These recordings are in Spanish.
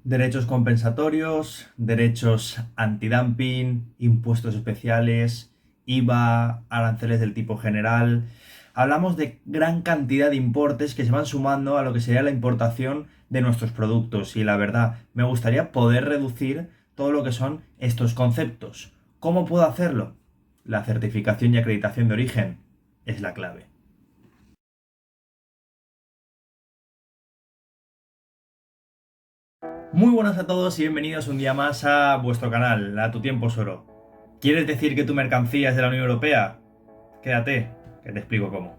Derechos compensatorios, derechos antidumping, impuestos especiales, IVA, aranceles del tipo general. Hablamos de gran cantidad de importes que se van sumando a lo que sería la importación de nuestros productos y la verdad, me gustaría poder reducir todo lo que son estos conceptos. ¿Cómo puedo hacerlo? La certificación y acreditación de origen es la clave. Muy buenas a todos y bienvenidos un día más a vuestro canal, a Tu Tiempo es Oro. ¿Quieres decir que tu mercancía es de la Unión Europea? Quédate, que te explico cómo.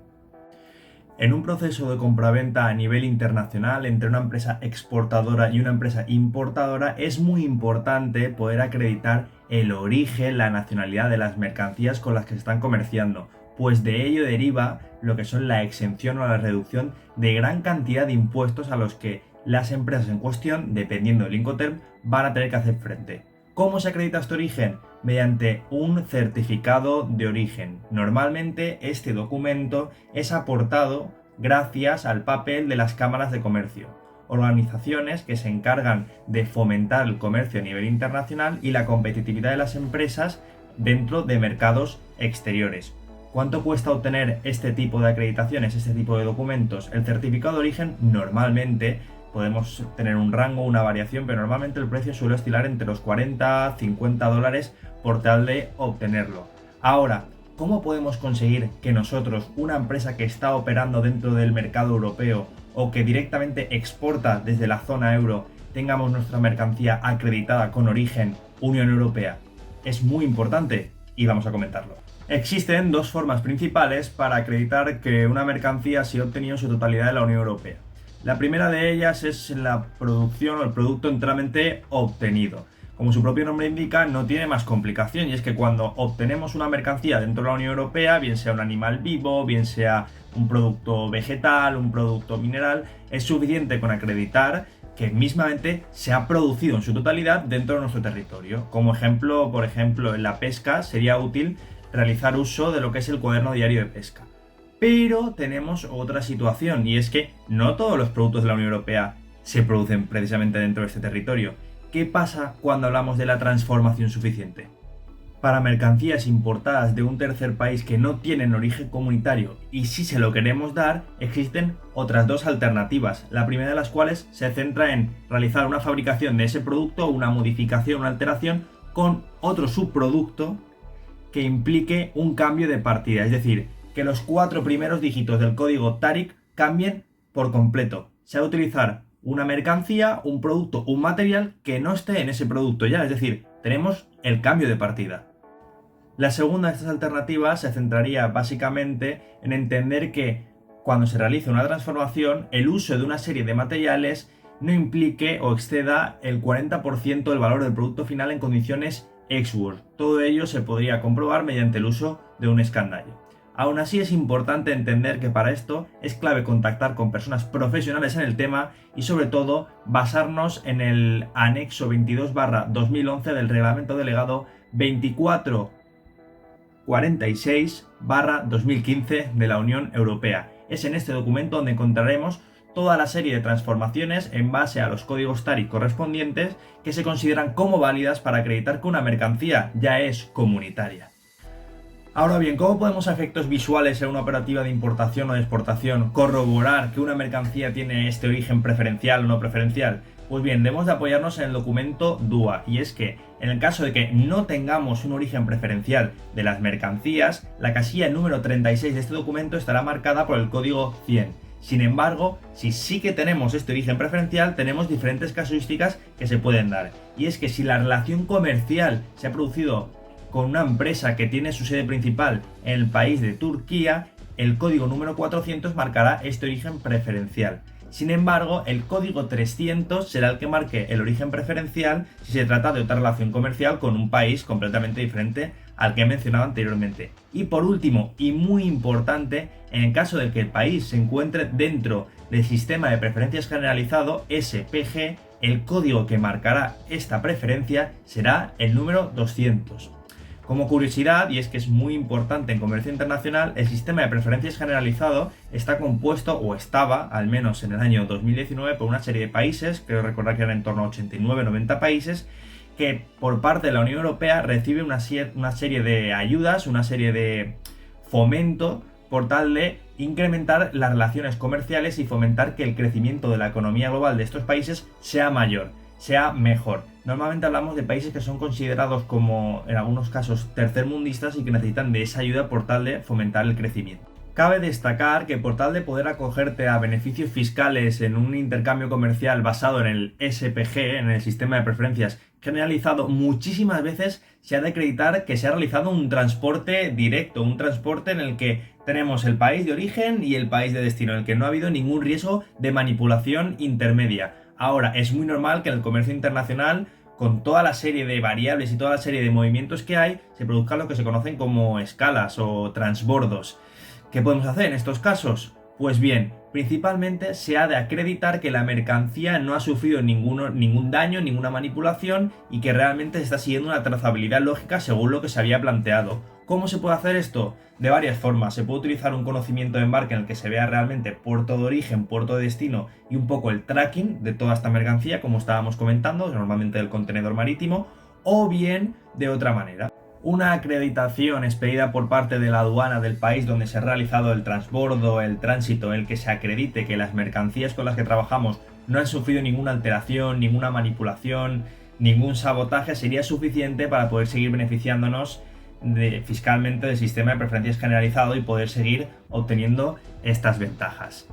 En un proceso de compraventa a nivel internacional entre una empresa exportadora y una empresa importadora es muy importante poder acreditar el origen, la nacionalidad de las mercancías con las que se están comerciando, pues de ello deriva lo que son la exención o la reducción de gran cantidad de impuestos a los que las empresas en cuestión, dependiendo del Incoterm, van a tener que hacer frente. ¿Cómo se acredita este origen? Mediante un certificado de origen. Normalmente este documento es aportado gracias al papel de las cámaras de comercio, organizaciones que se encargan de fomentar el comercio a nivel internacional y la competitividad de las empresas dentro de mercados exteriores. ¿Cuánto cuesta obtener este tipo de acreditaciones, este tipo de documentos? El certificado de origen normalmente podemos tener un rango, una variación, pero normalmente el precio suele oscilar entre los 40 50 dólares por tal de obtenerlo. Ahora, ¿cómo podemos conseguir que nosotros, una empresa que está operando dentro del mercado europeo o que directamente exporta desde la zona euro, tengamos nuestra mercancía acreditada con origen Unión Europea? Es muy importante y vamos a comentarlo. Existen dos formas principales para acreditar que una mercancía se ha obtenido en su totalidad de la Unión Europea. La primera de ellas es la producción o el producto enteramente obtenido. Como su propio nombre indica, no tiene más complicación, y es que cuando obtenemos una mercancía dentro de la Unión Europea, bien sea un animal vivo, bien sea un producto vegetal, un producto mineral, es suficiente con acreditar que mismamente se ha producido en su totalidad dentro de nuestro territorio. Como ejemplo, por ejemplo, en la pesca sería útil realizar uso de lo que es el cuaderno diario de pesca. Pero tenemos otra situación, y es que no todos los productos de la Unión Europea se producen precisamente dentro de este territorio. ¿Qué pasa cuando hablamos de la transformación suficiente? Para mercancías importadas de un tercer país que no tienen origen comunitario y si se lo queremos dar, existen otras dos alternativas, la primera de las cuales se centra en realizar una fabricación de ese producto, una modificación, una alteración con otro subproducto que implique un cambio de partida, es decir, que los 4 primeros dígitos del código TARIC cambien por completo. Se ha de utilizar una mercancía, un producto, un material que no esté en ese producto ya, es decir, tenemos el cambio de partida. La segunda de estas alternativas se centraría básicamente en entender que cuando se realiza una transformación, el uso de una serie de materiales no implique o exceda el 40% del valor del producto final en condiciones ex-works. Todo ello se podría comprobar mediante el uso de un escandallo. Aún así es importante entender que para esto es clave contactar con personas profesionales en el tema y sobre todo basarnos en el anexo 22/2011 del reglamento delegado 2446/2015 de la Unión Europea. Es en este documento donde encontraremos toda la serie de transformaciones en base a los códigos TARIC correspondientes que se consideran como válidas para acreditar que una mercancía ya es comunitaria. Ahora bien, ¿cómo podemos a efectos visuales en una operativa de importación o de exportación corroborar que una mercancía tiene este origen preferencial o no preferencial? Pues bien, debemos de apoyarnos en el documento DUA, y es que en el caso de que no tengamos un origen preferencial de las mercancías, la casilla número 36 de este documento estará marcada por el código 100. Sin embargo, si sí que tenemos este origen preferencial, tenemos diferentes casuísticas que se pueden dar. Y es que si la relación comercial se ha producido con una empresa que tiene su sede principal en el país de Turquía, el código número 400 marcará este origen preferencial. Sin embargo, el código 300 será el que marque el origen preferencial si se trata de otra relación comercial con un país completamente diferente al que he mencionado anteriormente. Y por último, y muy importante, en el caso de que el país se encuentre dentro del sistema de preferencias generalizado SPG, el código que marcará esta preferencia será el número 200. Como curiosidad, y es que es muy importante en comercio internacional, el sistema de preferencias generalizado está compuesto, o estaba, al menos en el año 2019, por una serie de países, creo recordar que eran en torno a 89-90 países, que por parte de la Unión Europea recibe una serie de ayudas, una serie de fomento, por tal de incrementar las relaciones comerciales y fomentar que el crecimiento de la economía global de estos países sea mayor, sea mejor. Normalmente hablamos de países que son considerados como, en algunos casos, tercermundistas y que necesitan de esa ayuda por tal de fomentar el crecimiento. Cabe destacar que por tal de poder acogerte a beneficios fiscales en un intercambio comercial basado en el SPG, en el sistema de preferencias generalizado, muchísimas veces se ha de acreditar que se ha realizado un transporte directo, un transporte en el que tenemos el país de origen y el país de destino, en el que no ha habido ningún riesgo de manipulación intermedia. Ahora, es muy normal que en el comercio internacional, con toda la serie de variables y toda la serie de movimientos que hay, se produzcan lo que se conocen como escalas o transbordos. ¿Qué podemos hacer en estos casos? Pues bien, principalmente se ha de acreditar que la mercancía no ha sufrido ningún daño, ninguna manipulación y que realmente se está siguiendo una trazabilidad lógica según lo que se había planteado. ¿Cómo se puede hacer esto? De varias formas. Se puede utilizar un conocimiento de embarque en el que se vea realmente puerto de origen, puerto de destino y un poco el tracking de toda esta mercancía, como estábamos comentando, normalmente del contenedor marítimo, o bien de otra manera. Una acreditación expedida por parte de la aduana del país donde se ha realizado el transbordo, el tránsito, el que se acredite que las mercancías con las que trabajamos no han sufrido ninguna alteración, ninguna manipulación, ningún sabotaje, sería suficiente para poder seguir beneficiándonos fiscalmente del sistema de preferencias generalizado y poder seguir obteniendo estas ventajas.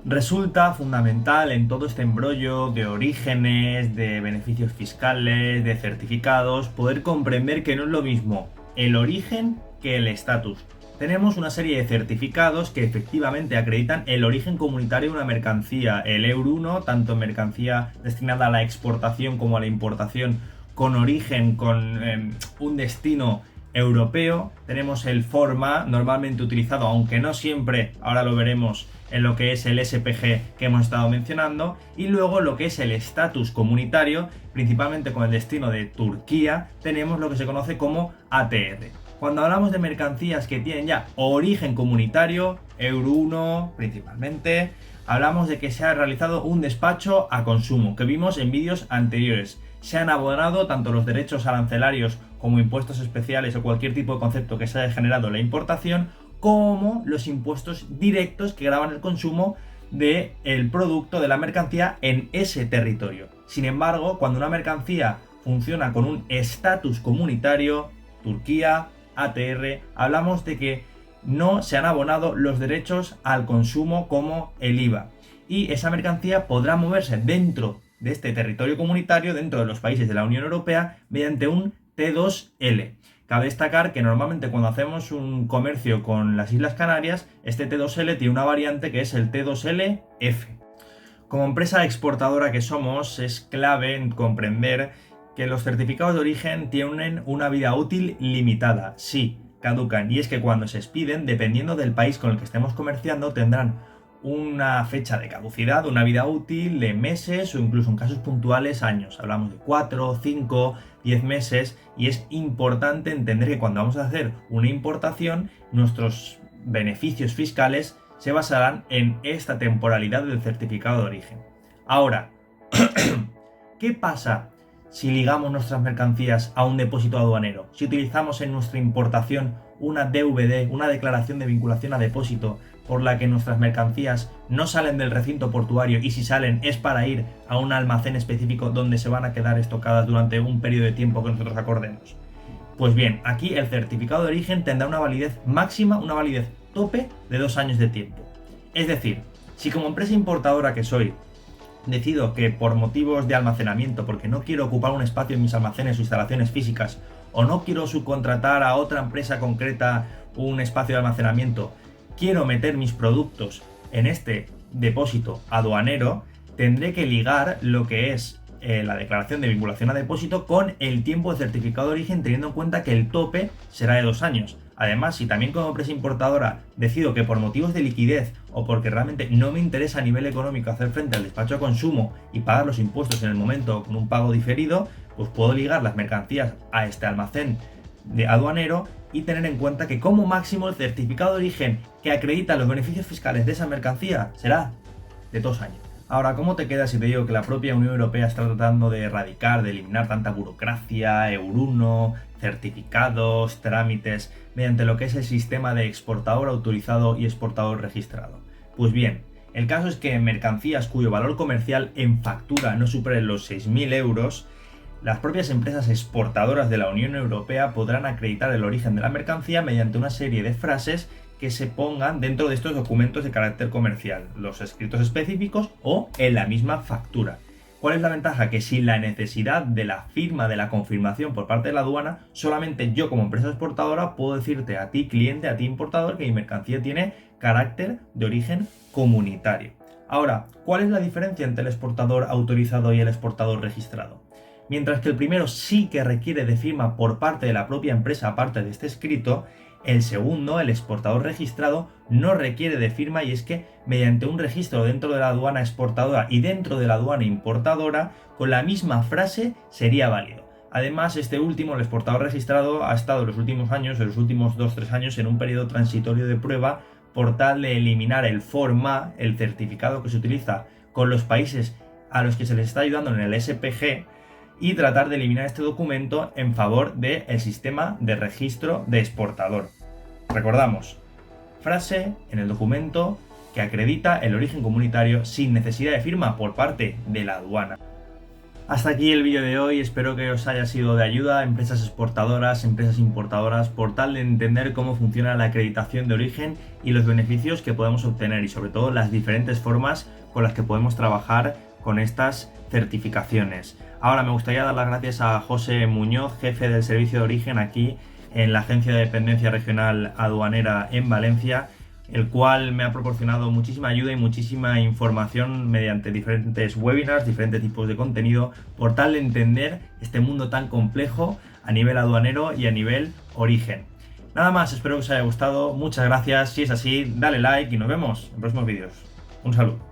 Resulta fundamental en todo este embrollo de orígenes, de beneficios fiscales, de certificados, poder comprender que no es lo mismo el origen que el estatus. Tenemos una serie de certificados que efectivamente acreditan el origen comunitario de una mercancía. El EUR1, tanto en mercancía destinada a la exportación como a la importación, con origen, con un destino europeo. Tenemos el FORMA, normalmente utilizado, aunque no siempre, ahora lo veremos, en lo que es el SPG que hemos estado mencionando, y luego lo que es el estatus comunitario, principalmente con el destino de Turquía, tenemos lo que se conoce como ATR. Cuando hablamos de mercancías que tienen ya origen comunitario, EUR1 principalmente, hablamos de que se ha realizado un despacho a consumo, que vimos en vídeos anteriores. Se han abonado tanto los derechos arancelarios como impuestos especiales o cualquier tipo de concepto que se haya generado en la importación, como los impuestos directos que gravan el consumo del producto, de la mercancía en ese territorio. Sin embargo, cuando una mercancía funciona con un estatus comunitario, Turquía, ATR, hablamos de que no se han abonado los derechos al consumo como el IVA. Y esa mercancía podrá moverse dentro de este territorio comunitario, dentro de los países de la Unión Europea, mediante un T2L. Cabe destacar que normalmente cuando hacemos un comercio con las Islas Canarias, este T2L tiene una variante que es el T2LF. Como empresa exportadora que somos, es clave en comprender que los certificados de origen tienen una vida útil limitada. Sí, caducan, y es que cuando se expiden, dependiendo del país con el que estemos comerciando, tendrán una fecha de caducidad, una vida útil de meses o incluso en casos puntuales años. Hablamos de 4, 5, 10 meses, y es importante entender que cuando vamos a hacer una importación, nuestros beneficios fiscales se basarán en esta temporalidad del certificado de origen. Ahora, ¿qué pasa si ligamos nuestras mercancías a un depósito aduanero? Si utilizamos en nuestra importación una DVD, una declaración de vinculación a depósito, por la que nuestras mercancías no salen del recinto portuario, y si salen es para ir a un almacén específico donde se van a quedar estocadas durante un periodo de tiempo que nosotros acordemos. Pues bien, aquí el certificado de origen tendrá una validez máxima, una validez tope de 2 años de tiempo. Es decir, si como empresa importadora que soy, decido que por motivos de almacenamiento, porque no quiero ocupar un espacio en mis almacenes o instalaciones físicas, o no quiero subcontratar a otra empresa concreta un espacio de almacenamiento, quiero meter mis productos en este depósito aduanero, tendré que ligar lo que es la declaración de vinculación a depósito con el tiempo de certificado de origen, teniendo en cuenta que el tope será de 2 años. Además, si también como empresa importadora decido que por motivos de liquidez o porque realmente no me interesa a nivel económico hacer frente al despacho a consumo y pagar los impuestos en el momento con un pago diferido, pues puedo ligar las mercancías a este almacén de aduanero y tener en cuenta que como máximo el certificado de origen que acredita los beneficios fiscales de esa mercancía será de 2 años. Ahora, ¿cómo te queda si te digo que la propia Unión Europea está tratando de erradicar, de eliminar tanta burocracia, Euro-1, certificados, trámites, mediante lo que es el sistema de exportador autorizado y exportador registrado? Pues bien, el caso es que mercancías cuyo valor comercial en factura no supere los 6.000 euros, las propias empresas exportadoras de la Unión Europea podrán acreditar el origen de la mercancía mediante una serie de frases que se pongan dentro de estos documentos de carácter comercial, los escritos específicos o en la misma factura. ¿Cuál es la ventaja? Que sin la necesidad de la firma de la confirmación por parte de la aduana, solamente yo como empresa exportadora puedo decirte a ti cliente, a ti importador, que mi mercancía tiene carácter de origen comunitario. Ahora, ¿cuál es la diferencia entre el exportador autorizado y el exportador registrado? Mientras que el primero sí que requiere de firma por parte de la propia empresa aparte de este escrito, el segundo, el exportador registrado, no requiere de firma, y es que mediante un registro dentro de la aduana exportadora y dentro de la aduana importadora, con la misma frase sería válido. Además, este último, el exportador registrado, ha estado en los últimos años, en los últimos 2-3 años, en un periodo transitorio de prueba por tal de eliminar el FORMA, el certificado que se utiliza con los países a los que se les está ayudando en el SPG, y tratar de eliminar este documento en favor del sistema de registro de exportador. Recordamos, frase en el documento que acredita el origen comunitario sin necesidad de firma por parte de la aduana. Hasta aquí el vídeo de hoy, espero que os haya sido de ayuda, empresas exportadoras, empresas importadoras, por tal de entender cómo funciona la acreditación de origen y los beneficios que podemos obtener, y sobre todo las diferentes formas con las que podemos trabajar con estas certificaciones. Ahora me gustaría dar las gracias a José Muñoz, jefe del servicio de origen aquí en la Agencia de Dependencia Regional Aduanera en Valencia, el cual me ha proporcionado muchísima ayuda y muchísima información mediante diferentes webinars, diferentes tipos de contenido, por tal de entender este mundo tan complejo a nivel aduanero y a nivel origen. Nada más, espero que os haya gustado, muchas gracias, si es así, dale like y nos vemos en próximos vídeos. Un saludo.